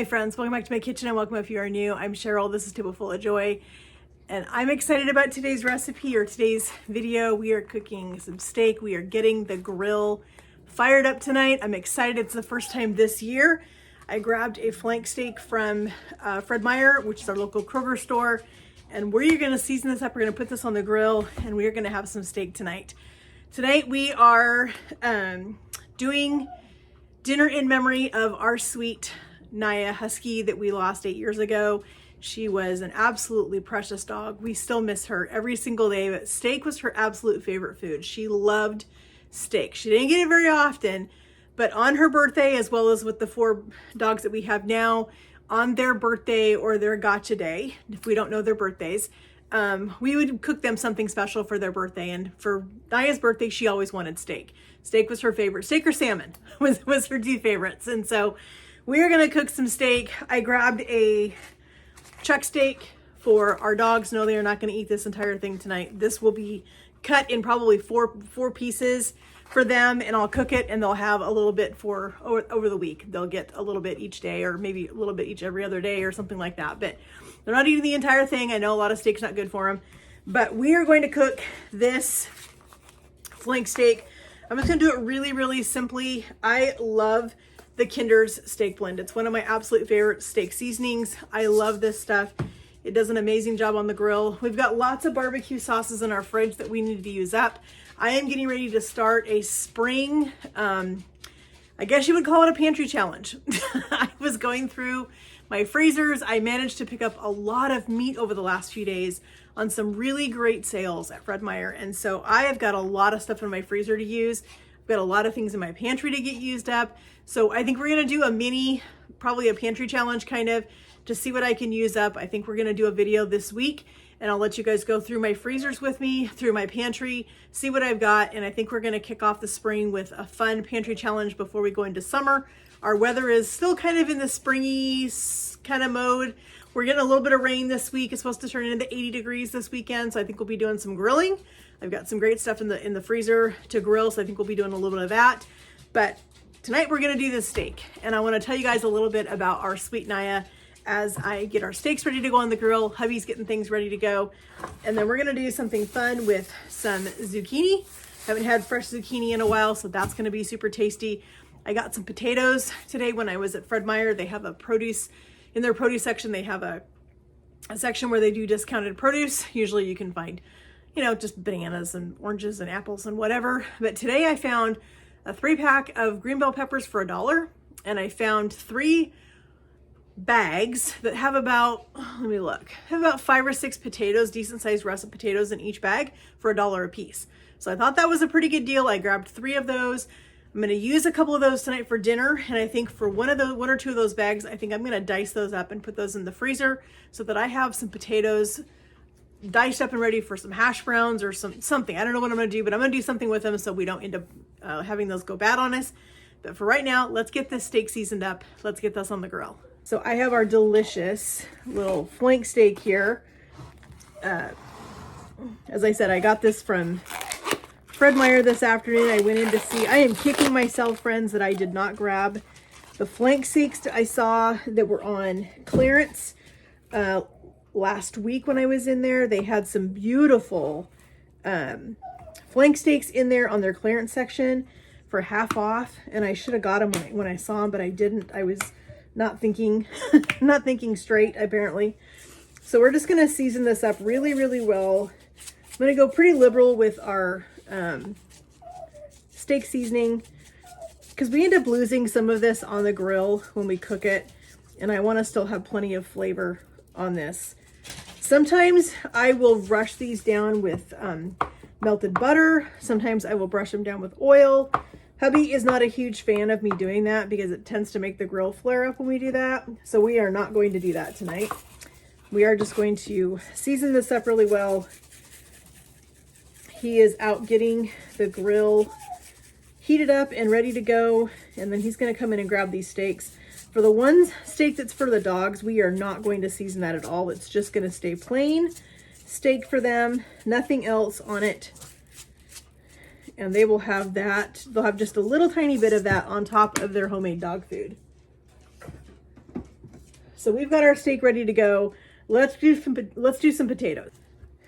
friends, welcome back to my kitchen and welcome if you are new. I'm Cheryl, this is Table Full of Joy, and I'm excited about today's recipe or today's video. We are cooking some steak. We are getting the grill fired up tonight. I'm excited. It's the first time this year. I grabbed a flank steak from Fred Meyer, which is our local Kroger store, and we're gonna season this up. We're gonna put this on the grill and we're gonna have some steak tonight. Tonight we are doing dinner in memory of our sweet Naya Husky that we lost 8 years ago. She was an absolutely precious dog. We still miss her every single day, but steak was her absolute favorite food. She loved steak. She didn't get it very often, but on her birthday, as well as with the 4 dogs that we have now, on their birthday or their gotcha day, if we don't know their birthdays, we would cook them something special for their birthday. And for Naya's birthday, she always wanted steak. Steak was her favorite. Steak or salmon was her 2 favorites. And so we are gonna cook some steak. I grabbed a chuck steak for our dogs. No, they are not gonna eat this entire thing tonight. This will be cut in probably four pieces for them, and I'll cook it and they'll have a little bit for over the week. They'll get a little bit each day, or maybe a little bit each every other day or something like that. But they're not eating the entire thing. I know a lot of steak's not good for them, but we are going to cook this flank steak. I'm just gonna do it really, really simply. I love the Kinder's steak blend. It's one of my absolute favorite steak seasonings. I love this stuff. It does an amazing job on the grill. We've got lots of barbecue sauces in our fridge that we need to use up. I am getting ready to start a spring, I guess you would call it a pantry challenge. I was going through my freezers. I managed to pick up a lot of meat over the last few days on some really great sales at Fred Meyer. And so I have got a lot of stuff in my freezer to use. I've got a lot of things in my pantry to get used up. So I think we're gonna do a mini, probably a pantry challenge kind of, to see what I can use up. I think we're gonna do a video this week and I'll let you guys go through my freezers with me, through my pantry, see what I've got. And I think we're gonna kick off the spring with a fun pantry challenge before we go into summer. Our weather is still kind of in the springy kind of mode. We're getting a little bit of rain this week. It's supposed to turn into 80 degrees this weekend. So I think we'll be doing some grilling. I've got some great stuff in the freezer to grill. So I think we'll be doing a little bit of that. But tonight we're gonna do this steak. And I wanna tell you guys a little bit about our sweet Naya as I get our steaks ready to go on the grill. Hubby's getting things ready to go. And then we're gonna do something fun with some zucchini. Haven't had fresh zucchini in a while, so that's gonna be super tasty. I got some potatoes today when I was at Fred Meyer. They have a produce, in their produce section, they have a section where they do discounted produce. Usually you can find, you know, just bananas and oranges and apples and whatever. But today I found a 3-pack of green bell peppers for $1. And I found 3 bags that have about, let me look, have about 5 or 6 potatoes, decent sized russet potatoes in each bag for $1 a piece. So I thought that was a pretty good deal. I grabbed 3 of those. I'm gonna use a couple of those tonight for dinner. And I think for one or two of those bags, I think I'm gonna dice those up and put those in the freezer so that I have some potatoes diced up and ready for some hash browns or something. I don't know what I'm gonna do, but I'm gonna do something with them so we don't end up having those go bad on us. But for right now, let's get this steak seasoned up. Let's get this on the grill. So I have our delicious little flank steak here. As I said, I got this from Fred Meyer this afternoon. I went in to see, I am kicking myself, friends, that I did not grab the flank steaks I saw that were on clearance last week when I was in there. They had some beautiful flank steaks in there on their clearance section for half off, and I should have got them when I saw them, but I didn't. I was not thinking not thinking straight, apparently. So we're just gonna season this up really, really well. I'm gonna go pretty liberal with our steak seasoning because we end up losing some of this on the grill when we cook it, and I want to still have plenty of flavor on this. Sometimes I will rush these down with melted butter. Sometimes I will brush them down with oil. Hubby is not a huge fan of me doing that because it tends to make the grill flare up when we do that. So we are not going to do that tonight. We are just going to season this up really well. He is out getting the grill heated up and ready to go. And then he's going to come in and grab these steaks. For the one steak that's for the dogs, we are not going to season that at all. It's just going to stay plain steak for them. Nothing else on it. And they will have that. They'll have just a little tiny bit of that on top of their homemade dog food. So we've got our steak ready to go. Let's do some potatoes.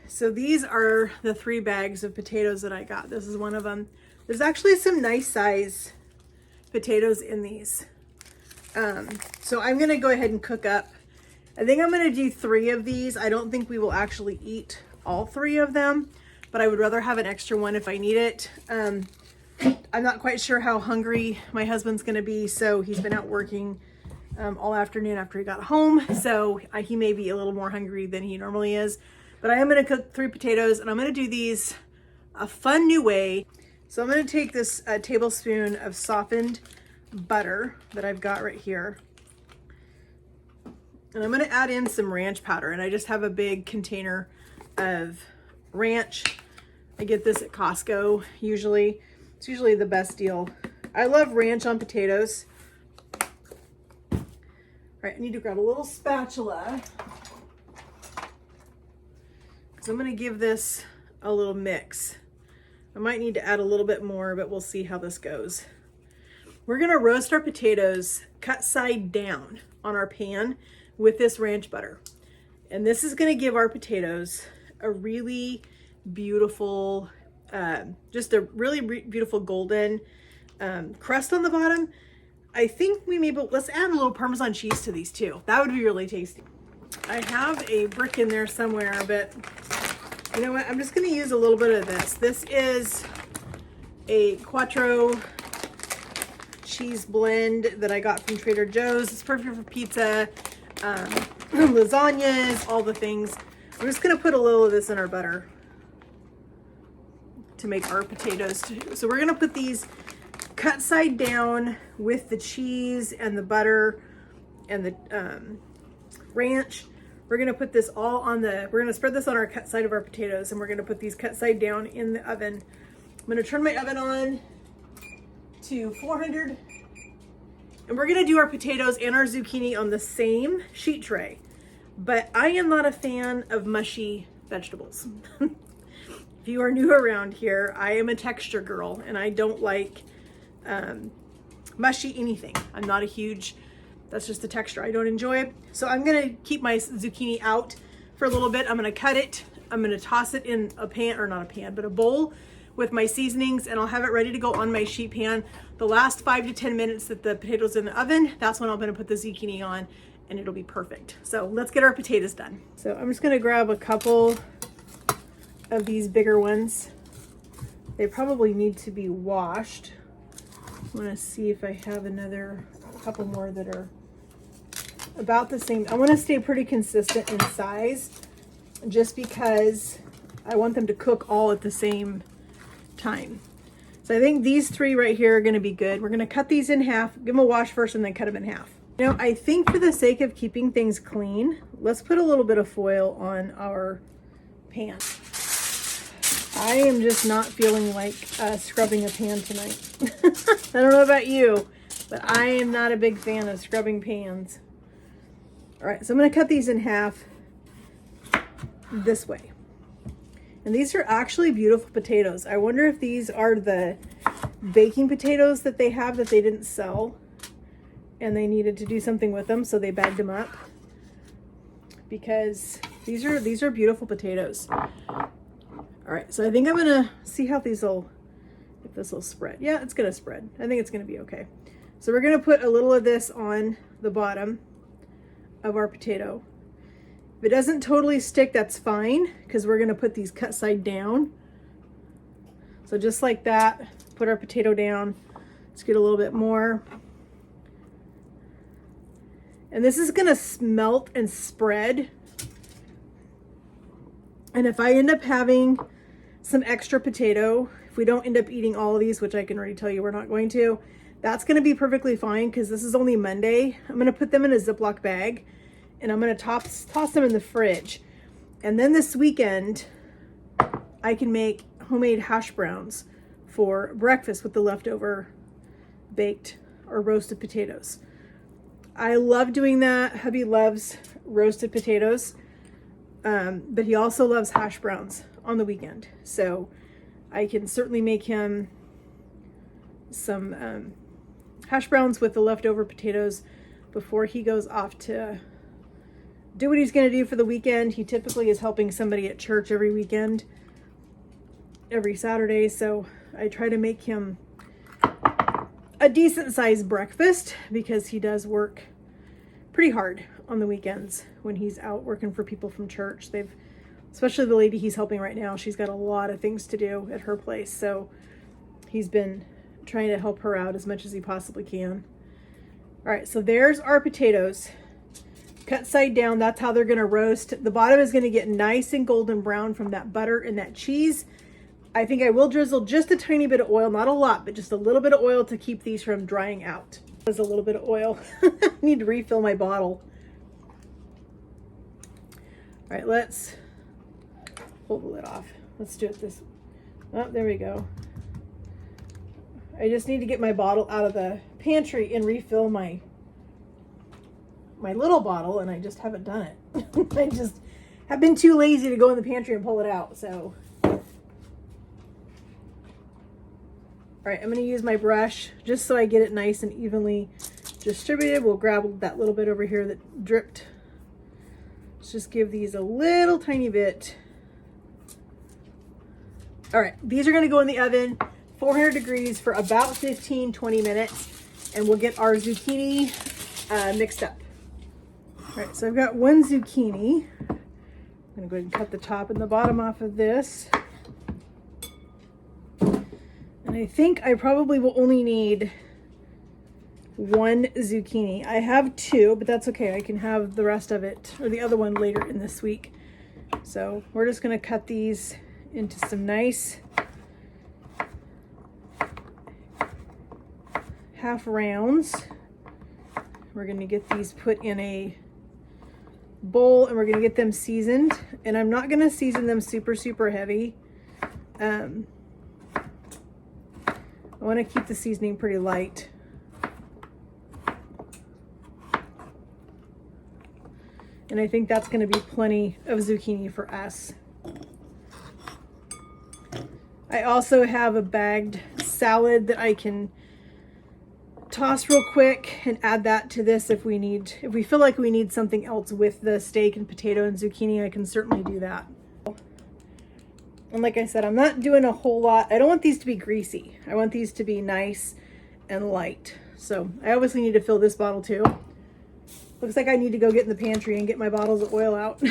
So these are the 3 bags of potatoes that I got. This is one of them. There's actually some nice size potatoes in these. So I'm gonna go ahead and cook up. I think I'm gonna do 3 of these. I don't think we will actually eat all 3 of them, but I would rather have an extra one if I need it. I'm not quite sure how hungry my husband's gonna be, so he's been out working all afternoon after he got home, so he may be a little more hungry than he normally is. But I am gonna cook 3 potatoes, and I'm gonna do these a fun new way. So I'm gonna take this tablespoon of softened butter that I've got right here, and I'm gonna add in some ranch powder, and I just have a big container of ranch. I get this at Costco usually. It's usually the best deal. I love ranch on potatoes. All right, I need to grab a little spatula because I'm gonna give this a little mix. I might need to add a little bit more, but we'll see how this goes. We're gonna roast our potatoes cut side down on our pan with this ranch butter. And this is gonna give our potatoes a really beautiful, just a really beautiful golden crust on the bottom. I think let's add a little Parmesan cheese to these too. That would be really tasty. I have a brick in there somewhere, but you know what? I'm just gonna use a little bit of this. This is a Quattro cheese blend that I got from Trader Joe's. It's perfect for pizza, lasagnas, all the things. I'm just gonna put a little of this in our butter to make our potatoes too. So we're gonna put these cut side down with the cheese and the butter and the ranch. We're gonna put this all on we're gonna spread this on our cut side of our potatoes, and we're gonna put these cut side down in the oven. I'm gonna turn my oven on to 400, and we're gonna do our potatoes and our zucchini on the same sheet tray. But I am not a fan of mushy vegetables. If you are new around here, I am a texture girl, and I don't like mushy anything. I'm not a huge, that's just the texture I don't enjoy. So I'm gonna keep my zucchini out for a little bit. I'm gonna cut it. I'm gonna toss it in a pan, or not a pan, but a bowl with my seasonings, and I'll have it ready to go on my sheet pan. The last 5 to 10 minutes that the potatoes in the oven, that's when I'm gonna put the zucchini on, and it'll be perfect. So let's get our potatoes done. So I'm just gonna grab a couple of these bigger ones. They probably need to be washed. I wanna see if I have a couple more that are about the same. I wanna stay pretty consistent in size just because I want them to cook all at the same time. So I think these 3 right here are gonna be good. We're gonna cut these in half, give them a wash first, and then cut them in half. You know, I think for the sake of keeping things clean, let's put a little bit of foil on our pan. I am just not feeling like scrubbing a pan tonight. I don't know about you, but I am not a big fan of scrubbing pans. All right, so I'm gonna cut these in half this way. And these are actually beautiful potatoes. I wonder if these are the baking potatoes that they have that they didn't sell, and they needed to do something with them, so they bagged them up. Because these are beautiful potatoes. All right, so I think I'm gonna see how if this will spread. Yeah, it's gonna spread. I think it's gonna be okay. So we're gonna put a little of this on the bottom of our potato. If it doesn't totally stick, that's fine, because we're gonna put these cut side down. So just like that, put our potato down. Let's get a little bit more. And this is gonna smelt and spread. And if I end up having some extra potato, if we don't end up eating all of these, which I can already tell you we're not going to, that's gonna be perfectly fine, because this is only Monday. I'm gonna put them in a Ziploc bag, and I'm gonna toss them in the fridge. And then this weekend, I can make homemade hash browns for breakfast with the leftover baked or roasted potatoes. I love doing that. Hubby loves roasted potatoes, but he also loves hash browns on the weekend. So I can certainly make him some hash browns with the leftover potatoes before he goes off to do what he's going to do for the weekend. He typically is helping somebody at church every weekend, every Saturday. So I try to make him a decent sized breakfast because he does work pretty hard on the weekends when he's out working for people from church. Especially the lady he's helping right now, she's got a lot of things to do at her place. So he's been trying to help her out as much as he possibly can. All right, so there's our potatoes. Cut side down, that's how they're gonna roast. The bottom is gonna get nice and golden brown from that butter and that cheese. I think I will drizzle just a tiny bit of oil, not a lot, but just a little bit of oil to keep these from drying out. There's a little bit of oil. I need to refill my bottle. All right, let's pull the lid off. Let's do it this. Oh, there we go. I just need to get my bottle out of the pantry and refill my little bottle, and I just haven't done it. I just have been too lazy to go in the pantry and pull it out. So, all right, I'm going to use my brush just so I get it nice and evenly distributed. We'll grab that little bit over here that dripped. Let's just give these a little tiny bit. All right, these are going to go in the oven, 400 degrees for about 15-20 minutes, and we'll get our zucchini mixed up. All right, so I've got one zucchini. I'm going to go ahead and cut the top and the bottom off of this. And I think I probably will only need one zucchini. I have two, but that's okay. I can have the rest of it, or the other one, later in this week. So we're just going to cut these into some nice half rounds. We're going to get these put in a bowl, and we're going to get them seasoned. And I'm not going to season them super heavy. I want to keep the seasoning pretty light. And I think that's going to be plenty of zucchini for us. I also have a bagged salad that I can toss real quick and add that to this if we feel like we need something else with the steak and potato and zucchini. I can certainly do that. And like I said, I'm not doing a whole lot. I don't want these to be greasy. I want these to be nice and light. So I obviously need to fill this bottle too. Looks like I need to go get in the pantry and get my bottles of oil out.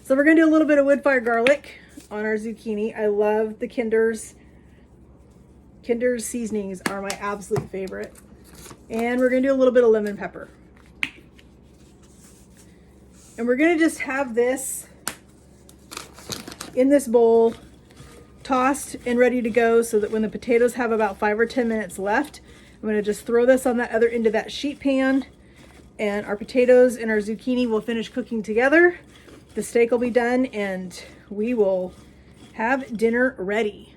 So we're gonna do a little bit of wood fire garlic on our zucchini. I love the Kinder's. Kinder's seasonings are my absolute favorite. And we're gonna do a little bit of lemon pepper. And we're gonna just have this in this bowl, tossed and ready to go, so that when the potatoes have about 5 or 10 minutes left, I'm gonna just throw this on that other end of that sheet pan, and our potatoes and our zucchini will finish cooking together. The steak will be done, and we will have dinner ready.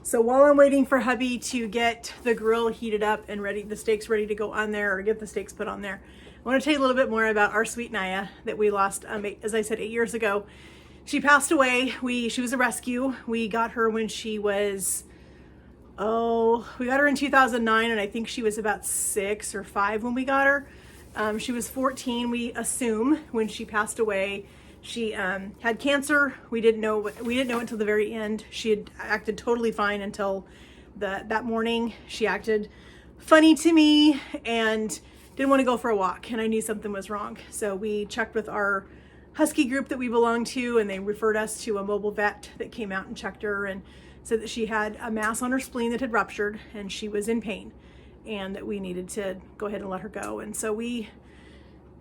So while I'm waiting for hubby to get the grill heated up and ready, the steaks ready to go on there, or get the steaks put on there, I want to tell you a little bit more about our sweet Naya that we lost, as I said, 8 years ago. She passed away. She was a rescue. We got her when she was, we got her in 2009, and I think she was about 6 or 5 when we got her. She was 14, we assume, when she passed away. She had cancer. We didn't know until the very end. She had acted totally fine until that morning. She acted funny to me and didn't want to go for a walk, and I knew something was wrong. So we checked with our Husky group that we belong to, and they referred us to a mobile vet that came out and checked her and said that she had a mass on her spleen that had ruptured and she was in pain, and that we needed to go ahead and let her go. And so we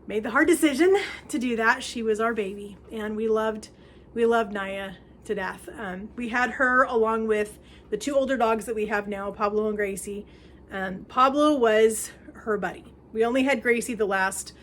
made the hard decision to do that. She was our baby, and we loved Naya to death. We had her along with the 2 older dogs that we have now, Pablo and Gracie. Pablo was her buddy. We only had Gracie the last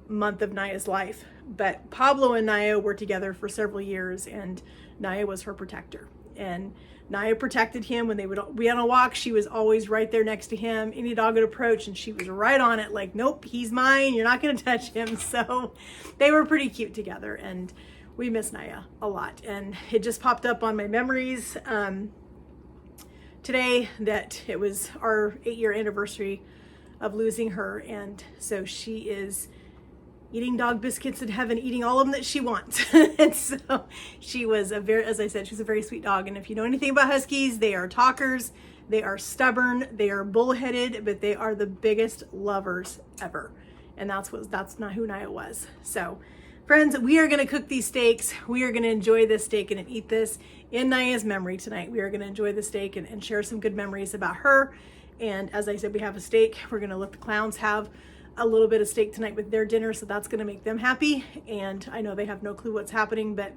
month of Naya's life, but Pablo and Naya were together for several years, and Naya was her protector. And Naya protected him when they would be on a walk. She was always right there next to him. Any dog would approach, and she was right on it, like, nope, he's mine. You're not going to touch him. So they were pretty cute together, and we miss Naya a lot. And it just popped up on my memories today that it was our 8-year anniversary of losing her. And so she is eating dog biscuits in heaven, eating all of them that she wants. And so she was as I said, she's a very sweet dog. And if you know anything about Huskies, they are talkers, they are stubborn, they are bullheaded, but they are the biggest lovers ever. And that's not who Naya was. So friends, we are gonna cook these steaks. We are gonna enjoy this steak and eat this in Naya's memory tonight. We are gonna enjoy the steak and share some good memories about her. And as I said, we have a steak. We're gonna let the clowns have a little bit of steak tonight with their dinner, so that's gonna make them happy. And I know they have no clue what's happening, but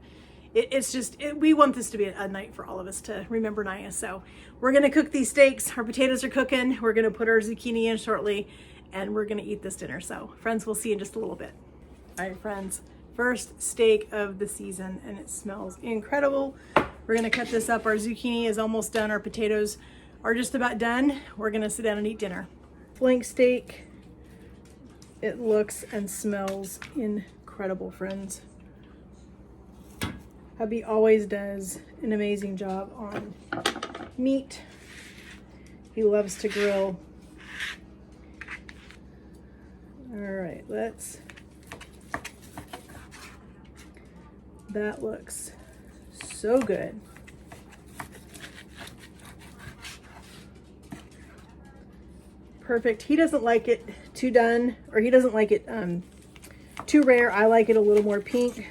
we want this to be a night for all of us to remember Naya. So we're gonna cook these steaks. Our potatoes are cooking. We're gonna put our zucchini in shortly, and we're gonna eat this dinner. So friends, we'll see you in just a little bit. All right, friends, first steak of the season, and it smells incredible. We're gonna cut this up. Our zucchini is almost done. Our potatoes are just about done. We're gonna sit down and eat dinner. Flank steak. It looks and smells incredible, friends. Hubby always does an amazing job on meat. He loves to grill. All right, that looks so good. Perfect. He doesn't like it too done, or he doesn't like it too rare. I like it a little more pink.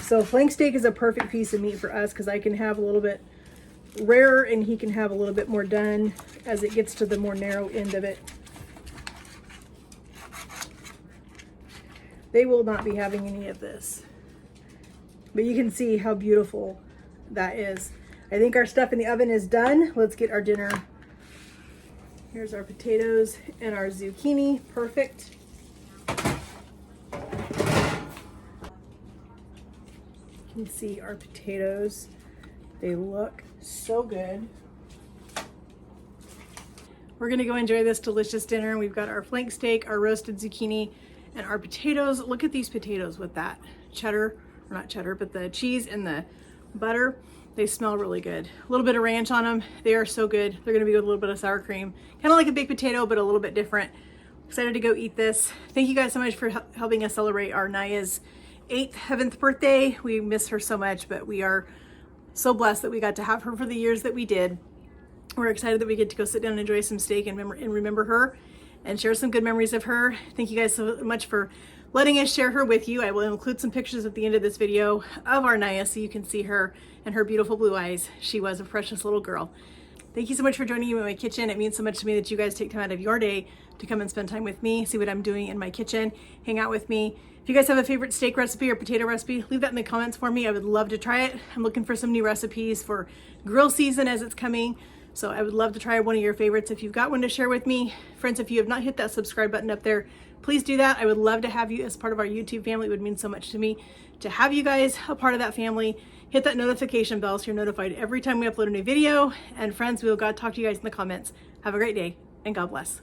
So flank steak is a perfect piece of meat for us because I can have a little bit rarer and he can have a little bit more done as it gets to the more narrow end of it. They will not be having any of this, but you can see how beautiful that is. I think our stuff in the oven is done. Let's get our dinner. Here's our potatoes and our zucchini. Perfect. You can see our potatoes. They look so good. We're gonna go enjoy this delicious dinner. We've got our flank steak, our roasted zucchini, and our potatoes. Look at these potatoes with that cheddar, or not cheddar, but the cheese and the butter. They smell really good. A little bit of ranch on them. They are so good. They're gonna be with a little bit of sour cream. Kind of like a baked potato, but a little bit different. Excited to go eat this. Thank you guys so much for helping us celebrate our Naya's 7th birthday. We miss her so much, but we are so blessed that we got to have her for the years that we did. We're excited that we get to go sit down and enjoy some steak and remember her and share some good memories of her. Thank you guys so much for letting us share her with you. I will include some pictures at the end of this video of our Naya so you can see her and her beautiful blue eyes. She was a precious little girl. Thank you so much for joining me in my kitchen. It means so much to me that you guys take time out of your day to come and spend time with me, see what I'm doing in my kitchen, hang out with me. If you guys have a favorite steak recipe or potato recipe, leave that in the comments for me. I would love to try it. I'm looking for some new recipes for grill season as it's coming. So I would love to try one of your favorites. If you've got one to share with me, friends, if you have not hit that subscribe button up there, please do that. I would love to have you as part of our YouTube family. It would mean so much to me to have you guys a part of that family. Hit that notification bell so you're notified every time we upload a new video. And friends, we will talk to you guys in the comments. Have a great day and God bless.